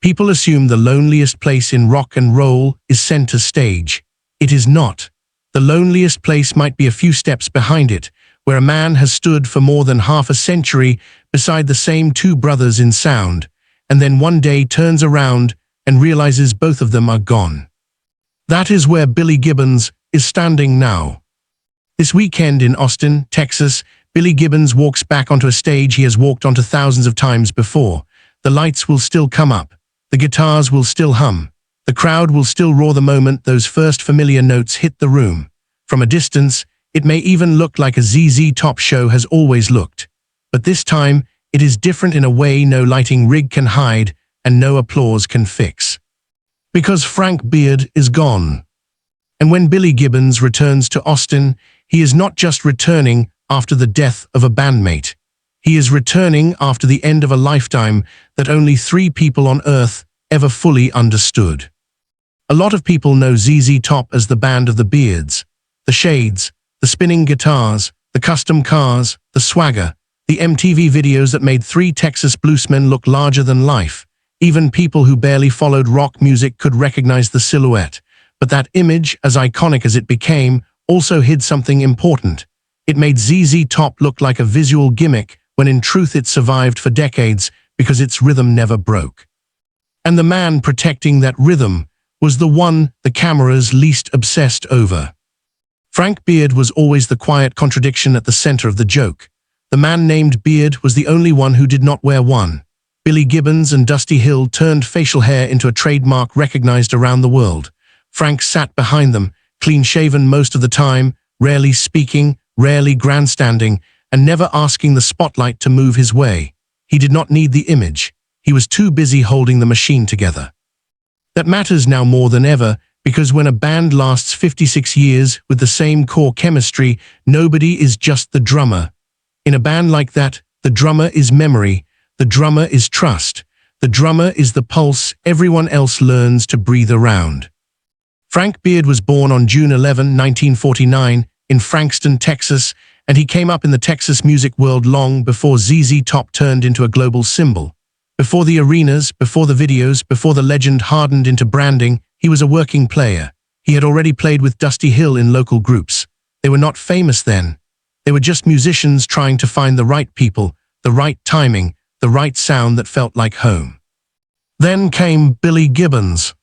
People assume the loneliest place in rock and roll is center stage. It is not. The loneliest place might be a few steps behind it, where a man has stood for more than half a century beside the same two brothers in sound, and then one day turns around and realizes both of them are gone. That is where Billy Gibbons is standing now. This weekend in Austin, Texas, Billy Gibbons walks back onto a stage he has walked onto thousands of times before. The lights will still come up. The guitars will still hum. The crowd will still roar the moment those first familiar notes hit the room. From a distance, it may even look like a ZZ Top show has always looked. But this time, it is different in a way no lighting rig can hide and no applause can fix. Because Frank Beard is gone. And when Billy Gibbons returns to Austin, he is not just returning after the death of a bandmate. He is returning after the end of a lifetime that only 3 people on Earth ever fully understood. A lot of people know ZZ Top as the band of the beards, the shades, the spinning guitars, the custom cars, the swagger, the MTV videos that made 3 Texas bluesmen look larger than life. Even people who barely followed rock music could recognize the silhouette. But that image, as iconic as it became, also hid something important. It made ZZ Top look like a visual gimmick when in truth it survived for decades because its rhythm never broke. And the man protecting that rhythm was the one the cameras least obsessed over. Frank Beard was always the quiet contradiction at the center of the joke. The man named Beard was the only one who did not wear one. Billy Gibbons and Dusty Hill turned facial hair into a trademark recognized around the world. Frank sat behind them, clean-shaven most of the time, rarely speaking, rarely grandstanding, and never asking the spotlight to move his way. He did not need the image. He was too busy holding the machine together. That matters now more than ever, because when a band lasts 56 years with the same core chemistry, nobody is just the drummer. In a band like that, the drummer is memory, the drummer is trust, the drummer is the pulse everyone else learns to breathe around. Frank Beard was born on June 11, 1949, in Frankston, Texas, and he came up in the Texas music world long before ZZ Top turned into a global symbol. Before the arenas, before the videos, before the legend hardened into branding, he was a working player. He had already played with Dusty Hill in local groups. They were not famous then. They were just musicians trying to find the right people, the right timing, the right sound that felt like home. Then came Billy Gibbons.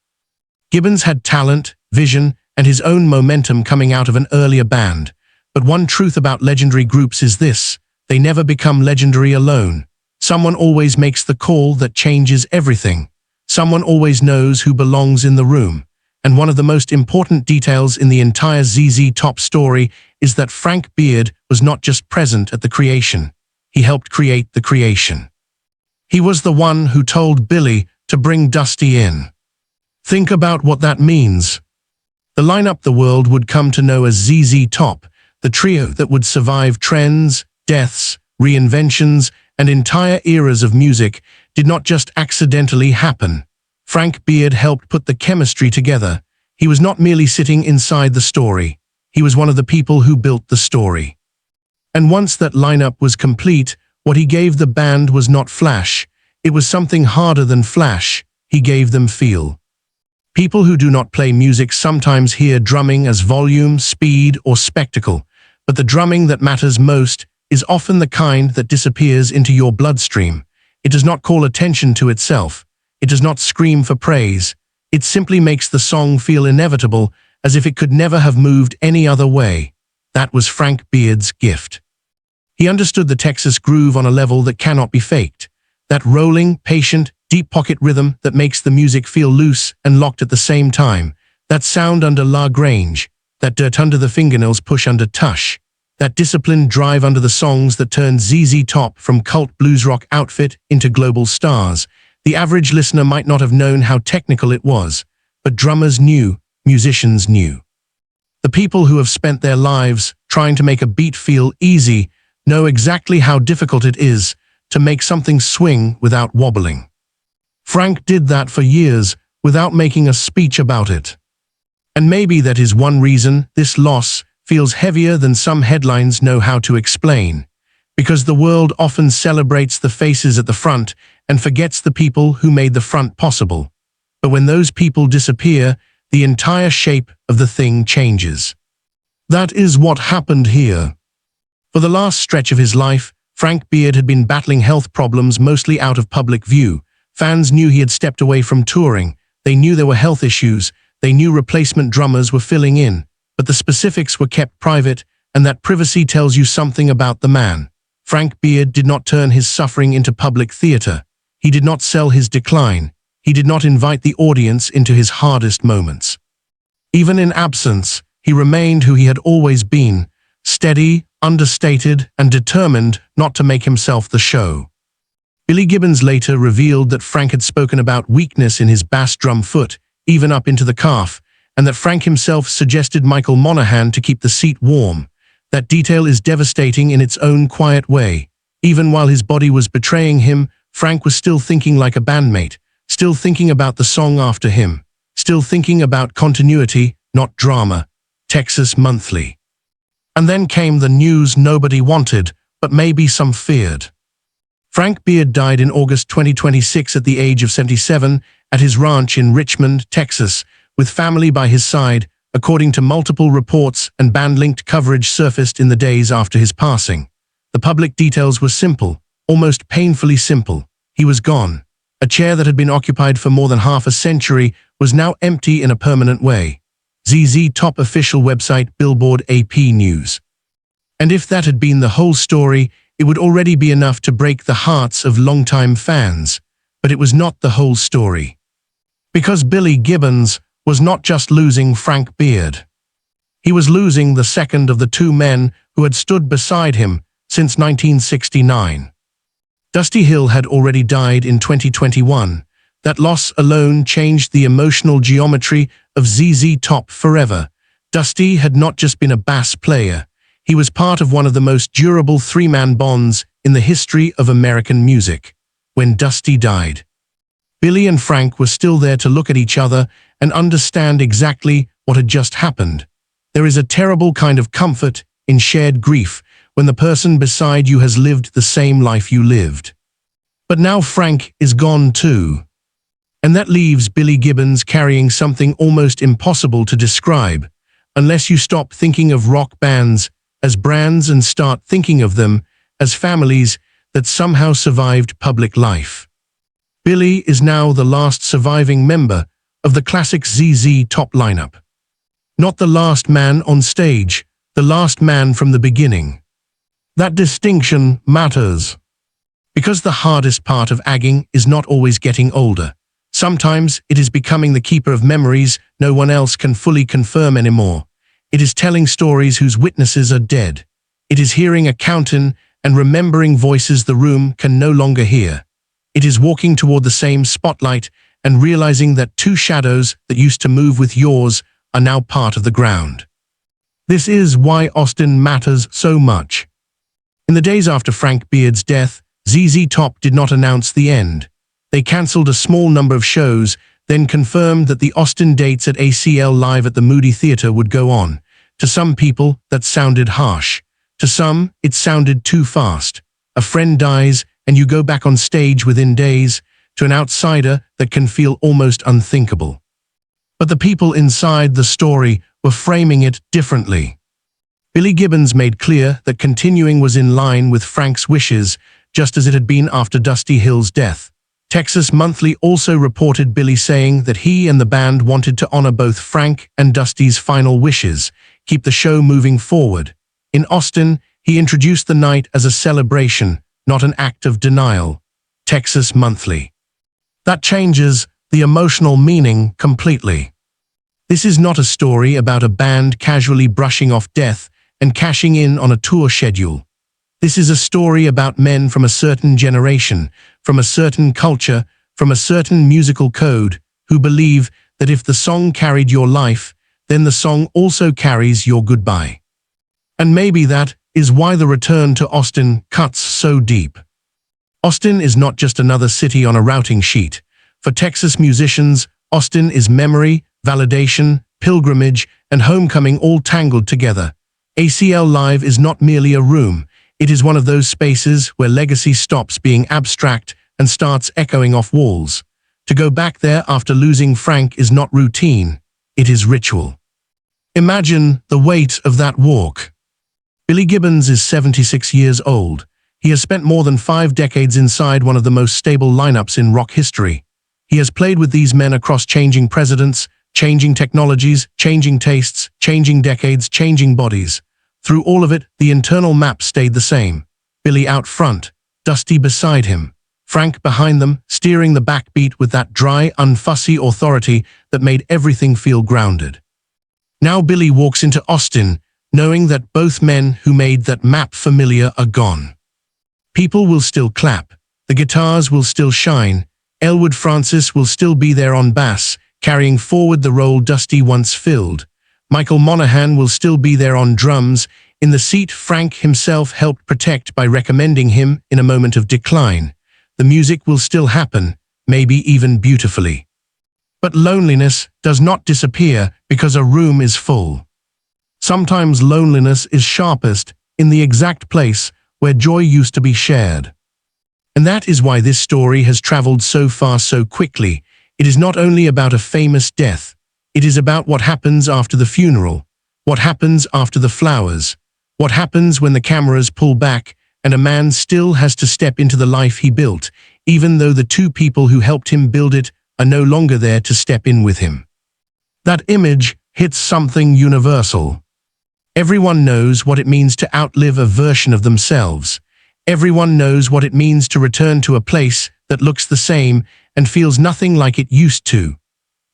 Gibbons had talent, vision, and his own momentum coming out of an earlier band. But one truth about legendary groups is this: they never become legendary alone. Someone always makes the call that changes everything. Someone always knows who belongs in the room. And one of the most important details in the entire ZZ Top story is that Frank Beard was not just present at the creation. He helped create the creation. He was the one who told Billy to bring Dusty in. Think about what that means. The lineup the world would come to know as ZZ Top, the trio that would survive trends, deaths, reinventions, and entire eras of music, did not just accidentally happen. Frank Beard helped put the chemistry together. He was not merely sitting inside the story. He was one of the people who built the story. And once that lineup was complete, what he gave the band was not flash. It was something harder than flash. He gave them feel. People who do not play music sometimes hear drumming as volume, speed, or spectacle, but the drumming that matters most is often the kind that disappears into your bloodstream. It does not call attention to itself. It does not scream for praise. It simply makes the song feel inevitable, as if it could never have moved any other way. That was Frank Beard's gift. He understood the Texas groove on a level that cannot be faked. That rolling, patient, deep-pocket rhythm that makes the music feel loose and locked at the same time. That sound under La Grange. That dirt under the fingernails push under Tush. That disciplined drive under the songs that turned ZZ Top from cult blues rock outfit into global stars. The average listener might not have known how technical it was, but drummers knew, musicians knew. The people who have spent their lives trying to make a beat feel easy know exactly how difficult it is to make something swing without wobbling. Frank did that for years without making a speech about it. And maybe that is one reason this loss feels heavier than some headlines know how to explain. Because the world often celebrates the faces at the front and forgets the people who made the front possible. But when those people disappear, the entire shape of the thing changes. That is what happened here. For the last stretch of his life, Frank Beard had been battling health problems mostly out of public view. Fans knew he had stepped away from touring. They knew there were health issues. They knew replacement drummers were filling in. But the specifics were kept private, and that privacy tells you something about the man. Frank Beard did not turn his suffering into public theater. He did not sell his decline. He did not invite the audience into his hardest moments. Even in absence, he remained who he had always been, steady, understated, and determined not to make himself the show. Billy Gibbons later revealed that Frank had spoken about weakness in his bass drum foot, even up into the calf, and that Frank himself suggested Michael Monaghan to keep the seat warm. That detail is devastating in its own quiet way. Even while his body was betraying him, Frank was still thinking like a bandmate, still thinking about the song after him, still thinking about continuity, not drama. Texas Monthly. And then came the news nobody wanted, but maybe some feared. Frank Beard died in August 2026 at the age of 77 at his ranch in Richmond, Texas, with family by his side, according to multiple reports, and band-linked coverage surfaced in the days after his passing. The public details were simple, almost painfully simple. He was gone. A chair that had been occupied for more than half a century was now empty in a permanent way. ZZ Top official website Billboard AP News. And if that had been the whole story, it would already be enough to break the hearts of longtime fans. But it was not the whole story. Because Billy Gibbons was not just losing Frank Beard. He was losing the second of the two men who had stood beside him since 1969. Dusty Hill had already died in 2021. That loss alone changed the emotional geometry of ZZ Top forever. Dusty had not just been a bass player. He was part of one of the most durable three-man bonds in the history of American music. When Dusty died, Billy and Frank were still there to look at each other and understand exactly what had just happened. There is a terrible kind of comfort in shared grief when the person beside you has lived the same life you lived. But now Frank is gone too. And that leaves Billy Gibbons carrying something almost impossible to describe, unless you stop thinking of rock bands as brands and start thinking of them as families that somehow survived public life. Billy is now the last surviving member of the classic ZZ Top lineup. Not the last man on stage, the last man from the beginning. That distinction matters. Because the hardest part of agging is not always getting older. Sometimes it is becoming the keeper of memories no one else can fully confirm anymore. It is telling stories whose witnesses are dead. It is hearing a count-in and remembering voices the room can no longer hear. It is walking toward the same spotlight and realizing that two shadows that used to move with yours are now part of the ground. This is why Austin matters so much. In the days after Frank Beard's death, ZZ Top did not announce the end. They cancelled a small number of shows, then confirmed that the Austin dates at ACL Live at the Moody Theatre would go on. To some people, that sounded harsh. To some, it sounded too fast. A friend dies, and you go back on stage within days. To an outsider, that can feel almost unthinkable. But the people inside the story were framing it differently. Billy Gibbons made clear that continuing was in line with Frank's wishes, just as it had been after Dusty Hill's death. Texas Monthly also reported Billy saying that he and the band wanted to honor both Frank and Dusty's final wishes, keep the show moving forward. In Austin, he introduced the night as a celebration, not an act of denial. Texas Monthly. That changes the emotional meaning completely. This is not a story about a band casually brushing off death and cashing in on a tour schedule. This is a story about men from a certain generation, from a certain culture, from a certain musical code, who believe that if the song carried your life, then the song also carries your goodbye. And maybe that is why the return to Austin cuts so deep. Austin is not just another city on a routing sheet. For Texas musicians, Austin is memory, validation, pilgrimage, and homecoming all tangled together. ACL Live is not merely a room. It is one of those spaces where legacy stops being abstract and starts echoing off walls. To go back there after losing Frank is not routine, it is ritual. Imagine the weight of that walk. Billy Gibbons is 76 years old. He has spent more than 5 decades inside one of the most stable lineups in rock history. He has played with these men across changing presidents, changing technologies, changing tastes, changing decades, changing bodies. Through all of it, the internal map stayed the same. Billy out front, Dusty beside him, Frank behind them, steering the backbeat with that dry, unfussy authority that made everything feel grounded. Now Billy walks into Austin, knowing that both men who made that map familiar are gone. People will still clap, the guitars will still shine, Elwood Francis will still be there on bass, carrying forward the role Dusty once filled. Michael Monaghan will still be there on drums, in the seat Frank himself helped protect by recommending him in a moment of decline. The music will still happen, maybe even beautifully. But loneliness does not disappear because a room is full. Sometimes loneliness is sharpest in the exact place where joy used to be shared. And that is why this story has traveled so far so quickly. It is not only about a famous death, it is about what happens after the funeral, what happens after the flowers, what happens when the cameras pull back and a man still has to step into the life he built, even though the two people who helped him build it are no longer there to step in with him. That image hits something universal. Everyone knows what it means to outlive a version of themselves. Everyone knows what it means to return to a place that looks the same and feels nothing like it used to.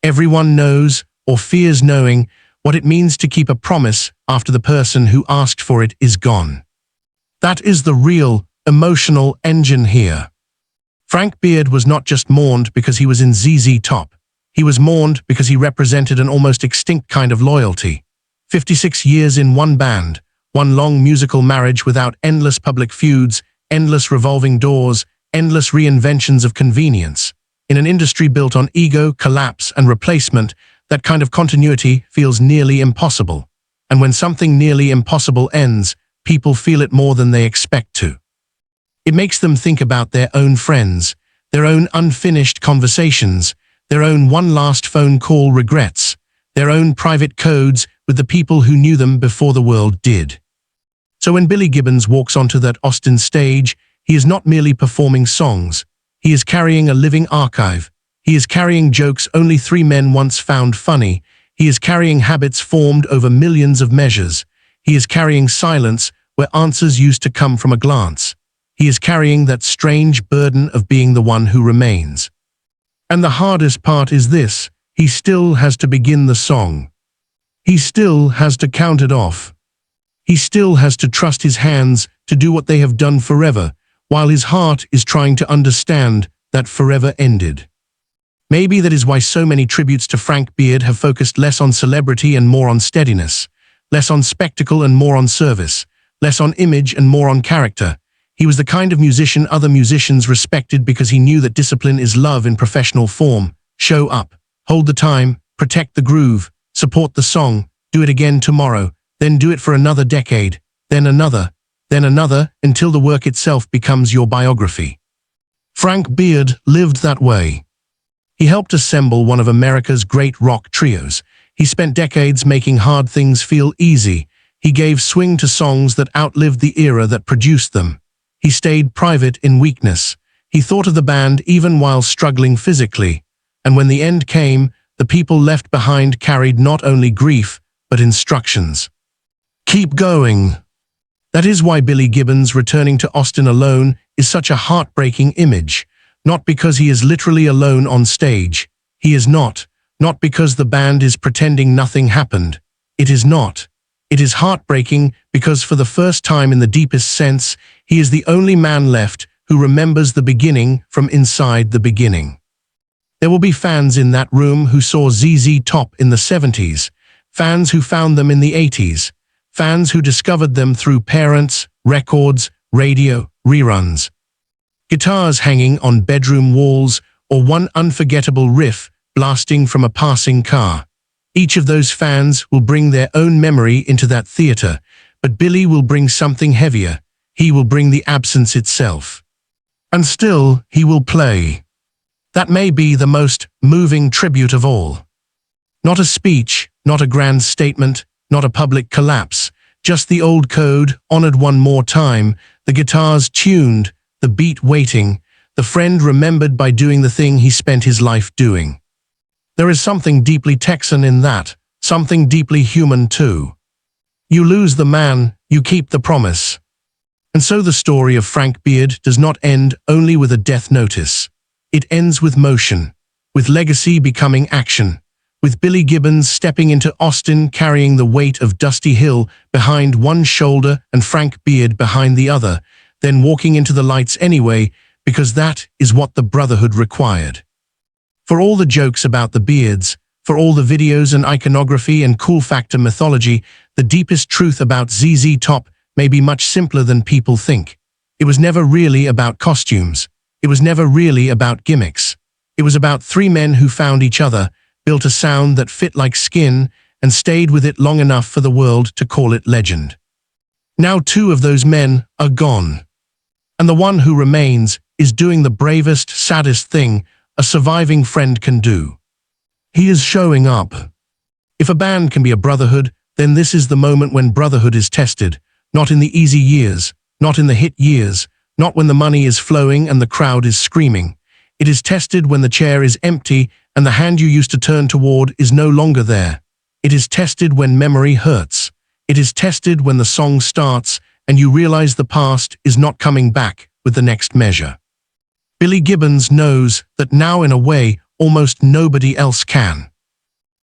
Everyone knows, or fears knowing, what it means to keep a promise after the person who asked for it is gone. That is the real, emotional engine here. Frank Beard was not just mourned because he was in ZZ Top. He was mourned because he represented an almost extinct kind of loyalty. 56 years in one band, one long musical marriage without endless public feuds, endless revolving doors, endless reinventions of convenience. In an industry built on ego, collapse, and replacement, that kind of continuity feels nearly impossible. And when something nearly impossible ends, people feel it more than they expect to. It makes them think about their own friends, their own unfinished conversations, their own one last phone call regrets, their own private codes with the people who knew them before the world did. So when Billy Gibbons walks onto that Austin stage, he is not merely performing songs. He is carrying a living archive. He is carrying jokes only 3 men once found funny. He is carrying habits formed over millions of measures. He is carrying silence where answers used to come from a glance. He is carrying that strange burden of being the one who remains. And the hardest part is this: he still has to begin the song. He still has to count it off. He still has to trust his hands to do what they have done forever, while his heart is trying to understand that forever ended. Maybe that is why so many tributes to Frank Beard have focused less on celebrity and more on steadiness, less on spectacle and more on service, less on image and more on character. He was the kind of musician other musicians respected because he knew that discipline is love in professional form. Show up, hold the time, protect the groove, support the song, do it again tomorrow, then do it for another decade, then another, until the work itself becomes your biography. Frank Beard lived that way. He helped assemble one of America's great rock trios. He spent decades making hard things feel easy. He gave swing to songs that outlived the era that produced them. He stayed private in weakness. He thought of the band even while struggling physically. And when the end came, the people left behind carried not only grief, but instructions. Keep going. That is why Billy Gibbons returning to Austin alone is such a heartbreaking image. Not because he is literally alone on stage. He is not because the band is pretending nothing happened. It is not. It is heartbreaking because for the first time in the deepest sense, he is the only man left who remembers the beginning from inside the beginning. There will be fans in that room who saw ZZ Top in the 70s, fans who found them in the 80s, fans who discovered them through parents, records, radio, reruns. Guitars hanging on bedroom walls or one unforgettable riff blasting from a passing car. Each of those fans will bring their own memory into that theater, but Billy will bring something heavier. he will bring the absence itself. And still, he will play. That may be the most moving tribute of all. Not a speech, not a grand statement, not a public collapse, just the old code, honored one more time, the guitars tuned, the beat waiting, the friend remembered by doing the thing he spent his life doing. There is something deeply Texan in that, something deeply human too. You lose the man, you keep the promise. And so the story of Frank Beard does not end only with a death notice. It ends with motion, with legacy becoming action, with Billy Gibbons stepping into Austin carrying the weight of Dusty Hill behind one shoulder and Frank Beard behind the other, then walking into the lights anyway, because that is what the brotherhood required. For all the jokes about the Beards, for all the videos and iconography and cool factor mythology, the deepest truth about ZZ Top may be much simpler than people think. It was never really about costumes. It was never really about gimmicks. It was about three men who found each other, built a sound that fit like skin, and stayed with it long enough for the world to call it legend. Now two of those men are gone. And the one who remains is doing the bravest, saddest thing a surviving friend can do. He is showing up. If a band can be a brotherhood, then this is the moment when brotherhood is tested, not in the easy years, not in the hit years, not when the money is flowing and the crowd is screaming. It is tested when the chair is empty and the hand you used to turn toward is no longer there. It is tested when memory hurts. It is tested when the song starts and you realize the past is not coming back with the next measure. Billy Gibbons knows that now in a way almost nobody else can.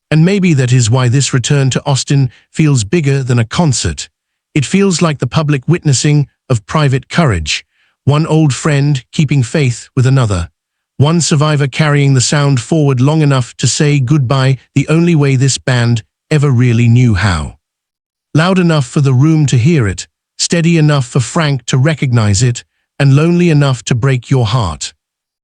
And maybe that is why this return to Austin feels bigger than a concert. It feels like the public witnessing of private courage, one old friend keeping faith with another, one survivor carrying the sound forward long enough to say goodbye the only way this band ever really knew how. Loud enough for the room to hear it, steady enough for Frank to recognize it, and lonely enough to break your heart.